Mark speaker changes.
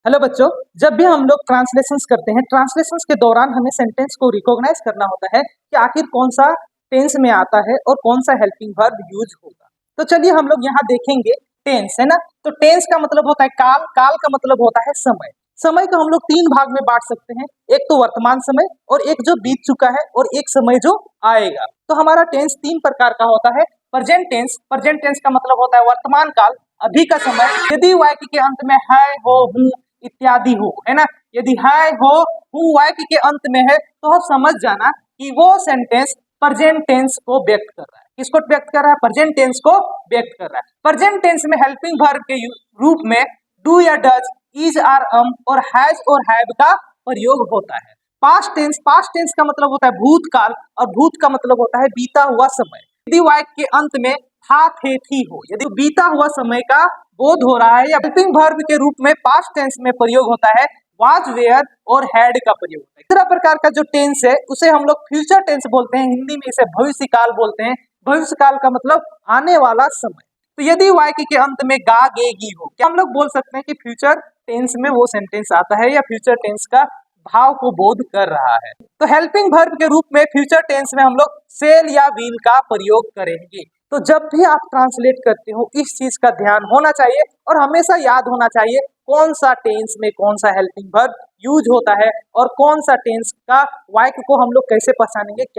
Speaker 1: Hello बच्चों। जब भी हम लोग ट्रांसलेशंस करते हैं, ट्रांसलेशंस के दौरान हमें सेंटेंस को रिकॉग्नाइज करना होता है कि आखिर कौन सा टेंस में आता है और कौन सा हेल्पिंग वर्ब यूज होगा। तो चलिए हम लोग यहाँ देखेंगे टेंस, है ना। तो टेंस का मतलब होता है काल, काल का मतलब होता है समय। समय को हम लोग तीन भाग में बांट सकते हैं, एक तो वर्तमान समय और एक जो बीत चुका है और एक समय जो आएगा। तो हमारा टेंस तीन प्रकार का होता है। प्रेजेंट टेंस, प्रेजेंट टेंस का मतलब होता है वर्तमान काल, अभी का समय। यदि वाक्य के अंत में है, हो, हूँ इत्यादि हो, है ना, यदि है, हो, हूँ वाक्य के अंत में है तो आप समझ जाना कि वो सेंटेंस प्रेजेंट टेंस को व्यक्त कर रहा है। किसको व्यक्त कर रहा है? प्रेजेंट टेंस को व्यक्त कर रहा है। प्रेजेंट टेंस में हेल्पिंग वर्ब के रूप में डू या डज, इज आर, और हैज और हैव का प्रयोग होता है। पास्ट टेंस, पास्ट टेंस का मतलब होता है भूतकाल और भूत का मतलब होता है बीता हुआ समय। यदि वाक्य के अंत में था, थे, थी हो, यदि बीता हुआ समय का बोध हो रहा है, या हेल्पिंग वर्ब के रूप में पास्ट टेंस में प्रयोग होता है वाज, वेयर और हैड का प्रयोग होता है। तीसरा प्रकार का जो टेंस है उसे हम लोग फ्यूचर टेंस बोलते हैं, हिंदी में इसे भविष्य काल बोलते हैं। भविष्य काल का मतलब आने वाला समय। तो यदि वाक्य के अंत में गा, गे, गी हो, क्या हम लोग बोल सकते हैं कि फ्यूचर टेंस में वो सेंटेंस आता है या फ्यूचर टेंस का भाव को बोध कर रहा है। तो हेल्पिंग वर्ब के रूप में फ्यूचर टेंस में हम लोग सेल या विल का प्रयोग करेंगे। तो जब भी आप ट्रांसलेट करते हो इस चीज का ध्यान होना चाहिए और हमेशा याद होना चाहिए कौन सा टेंस में कौन सा हेल्पिंग वर्ब यूज होता है और कौन सा टेंस का वाक्य को हम लोग कैसे पहचानेंगे। क्या